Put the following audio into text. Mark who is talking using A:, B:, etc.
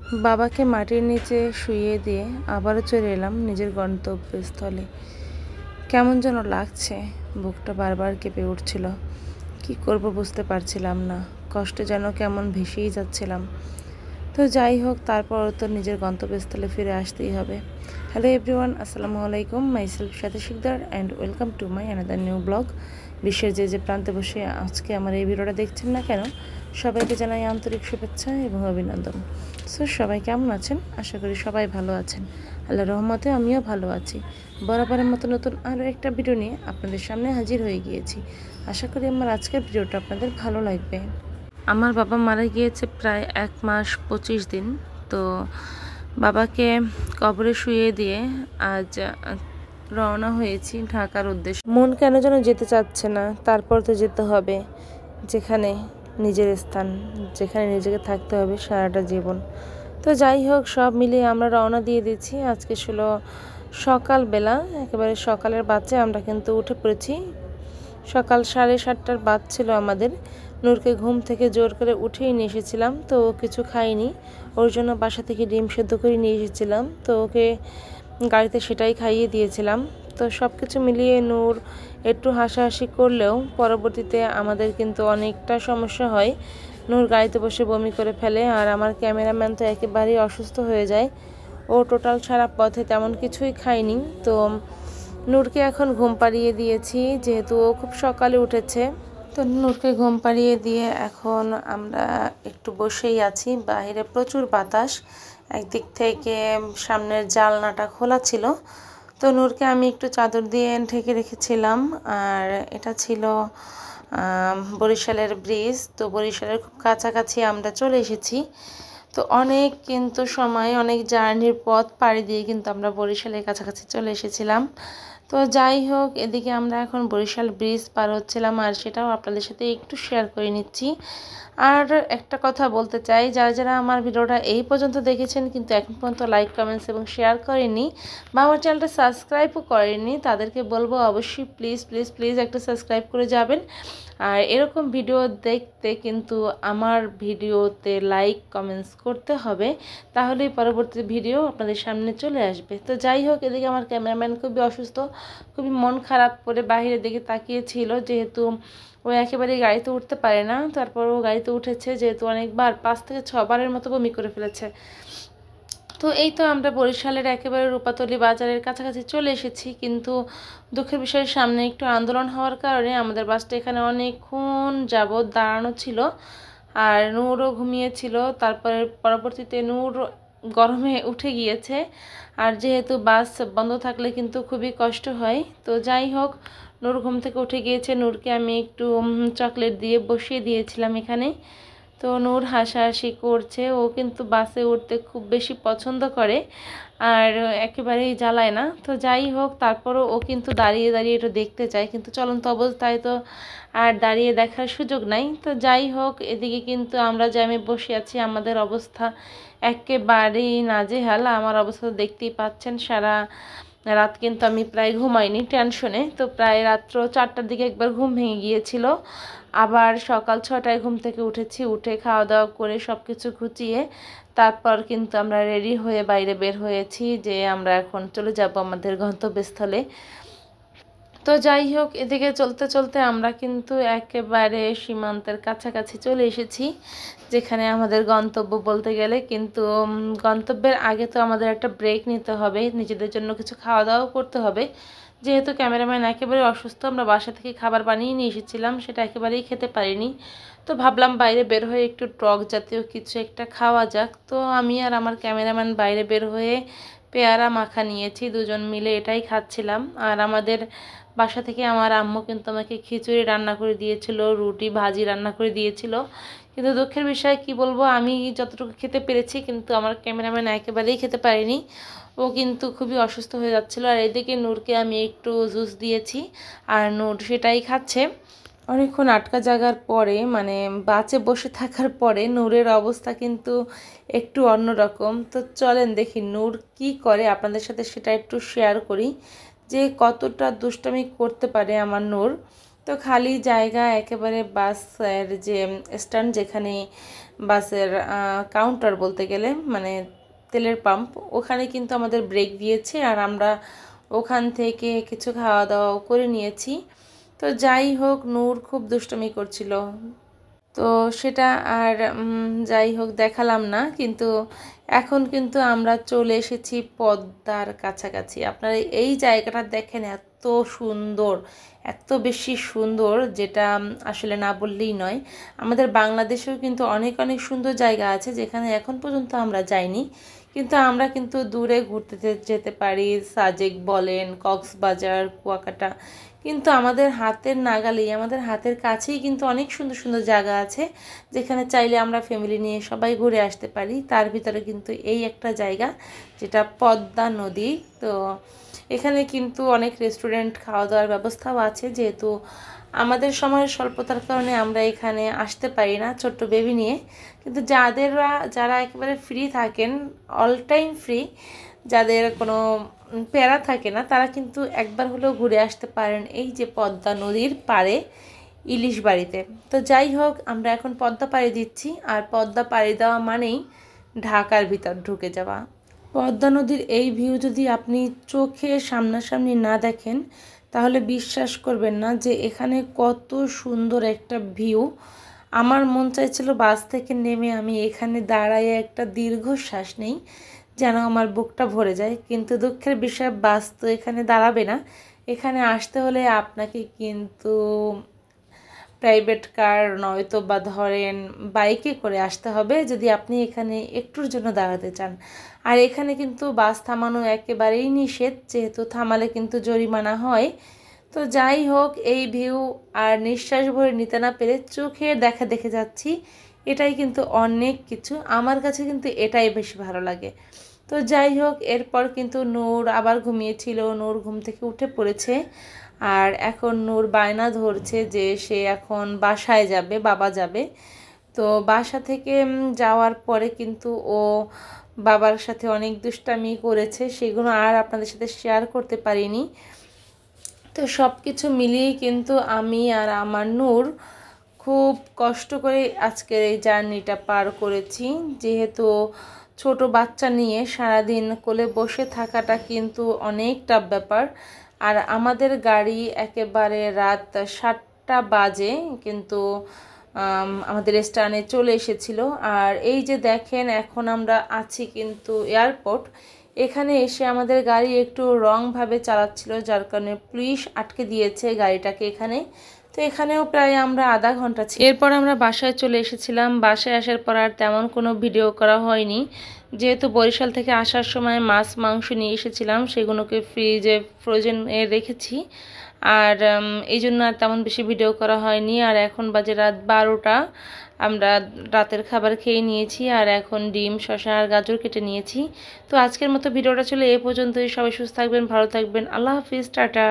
A: বাবাকে মাটির নিচে শুইয়ে দিয়ে আবারও চলে এলাম নিজের গন্তব্যস্থলে। কেমন যেন লাগছে, বুকটা বারবার কেঁপে উঠছিল। কি করব বুঝতে পারছিলাম না, কষ্টে যেন কেমন ভেসেই যাচ্ছিলাম। তো যাই হোক, তারপর তো নিজের গন্তব্যস্থলে ফিরে আসতেই হবে। হ্যালো এভরিওয়ান, আসসালামু আলাইকুম। Myself Sathi Sikdar and welcome to my another new blog. বিশ্বের যে প্রান্তে বসে আজকে আমার এই ভিডিওটা দেখছেন না কেন, সবাইকে জানাই আন্তরিক শুভেচ্ছা এবং অভিনন্দন। সো সবাই কেমন আছেন? আশা করি সবাই ভালো আছেন। আল্লাহর রহমতে আমিও ভালো আছি। বরাবরের মতো নতুন আরও একটা ভিডিও নিয়ে আপনাদের সামনে হাজির হয়ে গিয়েছি। আশা করি আমার আজকের ভিডিওটা আপনাদের ভালো লাগবে। আমার বাবা মারা গিয়েছে প্রায় 1 মাস 25 দিন। তো বাবাকে কবরে শুইয়ে দিয়ে আজ রওনা হয়েছি ঢাকার উদ্দেশ্যে। মন কেন যেন যেতে চাচ্ছে না, তারপর তো যেতে হবে যেখানে নিজের স্থান, যেখানে নিজেকে থাকতে হবে সারাটা জীবন। তো যাই হোক, সব মিলিয়ে আমরা রওনা দিয়ে দিচ্ছি। আজকে ছিল সকালবেলা, একেবারে সকালের বাচ্চা আমরা কিন্তু উঠে পড়েছি। সকাল 7:30টার বাদ ছিল আমাদের। নূরকে ঘুম থেকে জোর করে উঠেই নিয়ে এসেছিলাম, তো ও কিছু খায়নি। ওর জন্য বাসা থেকে ডিম সেদ্ধ করে নিয়ে এসেছিলাম, তো ওকে গাড়িতে সেটাই খাইয়ে দিয়েছিলাম। তো সব কিছু মিলিয়ে নূর একটু হাসাহাসি করলেও পরবর্তীতে আমাদের কিন্তু অনেকটা সমস্যা হয়। নূর গাড়িতে বসে বমি করে ফেলে, আর আমার ক্যামেরাম্যান তো একেবারেই অসুস্থ হয়ে যায়। ও টোটাল সারা পথে তেমন কিছুই খায়নি। তো নূরকে এখন ঘুম পাড়িয়ে দিয়েছি, যেহেতু ও খুব সকালে উঠেছে। তো নূরকে ঘুম পাড়িয়ে দিয়ে এখন আমরা একটু বসেই আছি। বাইরে প্রচুর বাতাস, একদিক থেকে সামনের জানলাটা খোলা ছিল। তো নূরকে আমি একটু চাদর দিয়ে ঢেকে রেখেছিলাম। আর এটা ছিল বরিশালের ব্রিজ। তো বরিশালের খুব কাছাকাছি আমরা চলে এসেছি। তো অনেক কিন্তু সময়, অনেক জার্নির পথ পাড়ি দিয়ে কিন্তু আমরা বরিশালের কাছাকাছি চলে এসেছিলাম। তো যাই হোক, এদিকে আমরা এখন বরিশাল ব্রিজ পার হচ্ছিলাম, আর সেটাও আপনাদের সাথে একটু শেয়ার করে নিচ্ছি। আর একটা কথা বলতে চাই, যারা যারা আমার ভিডিওটা এই পর্যন্ত দেখেছেন কিন্তু এখন পর্যন্ত লাইক, কমেন্টস এবং শেয়ার করেননি বা আমার চ্যানেলটা সাবস্ক্রাইবও করেননি, তাদেরকে বলবো অবশ্যই প্লিজ প্লিজ প্লিজ একটা সাবস্ক্রাইব করে যাবেন। আর এরকম ভিডিও দেখতে কিন্তু আমার ভিডিওতে লাইক, কমেন্টস করতে হবে, তাহলেই পরবর্তী ভিডিও আপনাদের সামনে চলে আসবে। তো যাই হোক, এদিকে আমার ক্যামেরাম্যান খুবই অসুস্থ, খুবই মন খারাপ করে বাইরের দিকে তাকিয়েছিল, যেহেতু ও একেবারেই গাড়িতে উঠতে পারে না। তারপর ও গাড়িতে উঠেছে, যেহেতু অনেকবার 5 থেকে 6 বারের মতো বমি করে ফেলেছে। তো এই তো আমরা বরিশালের একেবারে রূপাতলি বাজারের কাছাকাছি চলে এসেছি, কিন্তু দুঃখের বিষয়ের সামনে একটু আন্দোলন হওয়ার কারণে আমাদের বাসটা এখানে অনেকক্ষণ যাবৎ দাঁড়ানো ছিল। আর নূরও ঘুমিয়েছিল। তারপরে পরবর্তীতে নূর গরমে উঠে গিয়েছে, আর যেহেতু বাস বন্ধ থাকলে কিন্তু খুবই কষ্ট হয়। তো যাই হোক, নূর ঘুম থেকে উঠে গিয়েছে। নূরকে আমি একটু চকলেট দিয়ে বসিয়ে দিয়েছিলাম এখানে। তো নূর হাসাহাসি করছে। ও কিন্তু বাসে উঠতে খুব বেশি পছন্দ করে, আর একেবারেই জ্বালায় না। তো যাই হোক, তারপরও ও কিন্তু দাঁড়িয়ে দাঁড়িয়ে একটু দেখতে চায়, কিন্তু চলন্ত অবস্থায় তো আর দাঁড়িয়ে দেখার সুযোগ নাই। তো যাই হোক, এদিকে কিন্তু আমরা জ্যামে বসে আছি, আমাদের অবস্থা একেবারেই নাজেহাল। আমার অবস্থা দেখতেই পাচ্ছেন, সারা রাত কিন্তু আমি প্রায় ঘুমাইনি টেনশনে। তো প্রায় রাত্র 4টার দিকে একবার ঘুম ভেঙে গিয়েছিল, আবার সকাল 6টায় ঘুম থেকে উঠেছি। উঠে খাওয়া দাওয়া করে সব কিছু গুছিয়ে তারপর কিন্তু আমরা রেডি হয়ে বাইরে বের হয়েছি, যে আমরা এখন চলে যাব আমাদের গন্তব্যস্থলে। তো যাই হোক, এদিকে চলতে চলতে আমরা কিন্তু একেবারে সীমান্তের কাছাকাছি চলে এসেছি, যেখানে আমাদের গন্তব্য বলতে গেলে। কিন্তু গন্তব্যের আগে তো আমাদের একটা ব্রেক নিতে হবে, নিজেদের জন্য কিছু খাওয়া দাওয়াও করতে হবে। যেহেতু ক্যামেরাম্যান একেবারে অসুস্থ, আমরা বাসা থেকে খাবার বানিয়ে নিয়ে এসেছিলাম, সেটা একেবারেই খেতে পারিনি। তো ভাবলাম বাইরে বের হয়ে একটু টক জাতীয় কিছু একটা খাওয়া যাক। তো আমি আর আমার ক্যামেরাম্যান বাইরে বের হয়ে পেয়ারা মাখা নিয়েছি, দুজন মিলে এটাই খাচ্ছিলাম। আর আমাদের বাসা থেকে আমার আম্মু কিন্তু আমাকে খিচুড়ি রান্না করে দিয়েছিল, রুটি ভাজি রান্না করে দিয়েছিল। কিন্তু দুঃখের বিষয় কি বলবো, আমি যতটুকু খেতে পেরেছি, কিন্তু আমার ক্যামেরাম্যান একেবারেই খেতে পারেনি। ও কিন্তু খুবই অসুস্থ হয়ে যাচ্ছিল। আর এদিকে নূরকে আমি একটু জুস দিয়েছি, আর নূর সেটাই খাচ্ছে। অনেকক্ষণ আটকা জাগার পরে, মানে বাসে বসে থাকার পরে নূরের অবস্থা কিন্তু একটু অন্যরকম। তো চলেন দেখি নূর কি করে, আপনাদের সাথে সেটা একটু শেয়ার করি, যে কতটা দুষ্টামি করতে পারে আমার নূর। তো খালি জায়গা একেবারে বাসের যে স্ট্যান্ড, যেখানে বাসের কাউন্টার বলতে গেলে মানে তেলের পাম্প, ওখানে কিন্তু আমাদের ব্রেক দিয়েছে আর আমরা ওখান থেকে কিছু খাওয়া দাওয়াও করে নিয়েছি। তো যাই হোক, নূর খুব দুষ্টুমি করছিল, তো সেটা আর যাই হোক দেখালাম না। কিন্তু এখন কিন্তু আমরা চলে এসেছি পদ্মার কাছাকাছি। আপনারা এই জায়গাটা দেখেন, এত সুন্দর, এত বেশি সুন্দর, যেটা আসলে না বললেই নয়। আমাদের বাংলাদেশেও কিন্তু অনেক অনেক সুন্দর জায়গা আছে যেখানে এখন পর্যন্ত আমরা যাইনি, কিন্তু আমরা কিন্তু দূরে ঘুরতে যেতে পারি। সাজেক বলেন, কক্সবাজার, কুয়াকাটা, কিন্তু আমাদের হাতের নাগালেই, আমাদের হাতের কাছেই কিন্তু অনেক সুন্দর সুন্দর জায়গা আছে যেখানে চাইলে আমরা ফ্যামিলি নিয়ে সবাই ঘুরে আসতে পারি। তার ভিতরে কিন্তু এই একটা জায়গা, যেটা পদ্মা নদী। তো এখানে কিন্তু অনেক রেস্টুরেন্ট, খাওয়া দাওয়ার ব্যবস্থাও আছে। যেহেতু আমাদের সময়ের স্বল্পতার কারণে আমরা এখানে আসতে পারি না ছোট্ট বেবি নিয়ে, কিন্তু যারা একেবারে ফ্রি থাকেন, অল টাইম ফ্রি, যাদের কোনো প্যারা থাকে না, তারা কিন্তু একবার হলেও ঘুরে আসতে পারেন এই যে পদ্মা নদীর পাড়ে ইলিশ বাড়িতে। তো যাই হোক, আমরা এখন পদ্মা পাড়ি দিচ্ছি, আর পদ্মা পাড়ি দেওয়া মানেই ঢাকার ভিতর ঢুকে যাওয়া। পদ্মা নদীর এই ভিউ যদি আপনি চোখে সামনাসামনি না দেখেন, তাহলে বিশ্বাস করবেন না যে এখানে কত সুন্দর একটা ভিউ। আমার মন চাইছিল বাস থেকে নেমে আমি এখানে দাঁড়ায় একটা দীর্ঘশ্বাস নেই, যেন আমার বুকটা ভরে যায়। কিন্তু দুঃখের বিষয়, বাস তো এখানে দাঁড়াবে না। এখানে আসতে হলে আপনাকে কিন্তু প্রাইভেট কার নয়তো বা ধরেন বাইকে করে আসতে হবে, যদি আপনি এখানে একটুর জন্য দাঁড়াতে চান। আর এখানে কিন্তু বাস থামানো একেবারেই নিষেধ, যেহেতু থামালে কিন্তু জরিমানা হয়। তো যাই হোক, এই ভিউ আর নিঃশ্বাস ভরে নিতে না পেরে চোখের দেখা দেখে যাচ্ছি, এটাই কিন্তু অনেক কিছু। আমার কাছে কিন্তু এটাই বেশি ভালো লাগে। তো যাই হোক, এরপর কিন্তু নূর আবার ঘুমিয়েছিল, নূর ঘুম থেকে উঠে পড়েছে। আর এখন নূর বায়না ধরছে যে সে এখন বাসায় যাবে, বাবা যাবে। তো বাসা থেকে যাওয়ার পরে কিন্তু ও বাবার সাথে অনেক দুষ্টামি করেছে, সেগুলো আর আপনাদের সাথে শেয়ার করতে পারিনি। তো সব কিছু মিলিয়েই কিন্তু আমি আর আমার নূর খুব কষ্ট করে আজকের এই জার্নিটা পার করেছি। যেহেতু ছোট বাচ্চা নিয়ে সারাদিন কোলে বসে থাকাটা কিন্তু অনেক টাফ ব্যাপার। আর আমাদের গাড়ি একেবারে রাত 7টা বাজে কিন্তু আমাদের স্টেশনে চলে এসেছিল। আর এই যে দেখেন, এখন আমরা আছি কিন্তু এয়ারপোর্ট। এখানে এসে আমাদের গাড়ি একটু রংভাবে চালাচ্ছিল, যার কারণে পুলিশ আটকে দিয়েছে গাড়িটাকে এখানে। তো এখানেও প্রায় আমরা আধা ঘন্টা ছিল। এরপর আমরা বাসায় চলে এসেছিলাম। বাসায় আসার পর আর তেমন কোনো ভিডিও করা হয়নি, যেহেতু বরিশাল থেকে আসার সময় মাছ মাংস নিয়ে এসেছিলাম, সেগুলোকে ফ্রিজে ফ্রোজেন রেখেছি। আর এই জন্য আর তেমন বেশি ভিডিও করা হয়নি। আর এখন বাজে রাত 12টা, আমরা রাতের খাবার খেয়ে নিয়েছি। আর এখন ডিম, শসা আর গাজর কেটে নিয়েছি। তো আজকের মতো ভিডিওটা ছিল এ পর্যন্তই। সবাই সুস্থ থাকবেন, ভালো থাকবেন। আল্লাহ হাফিজ, টাটা।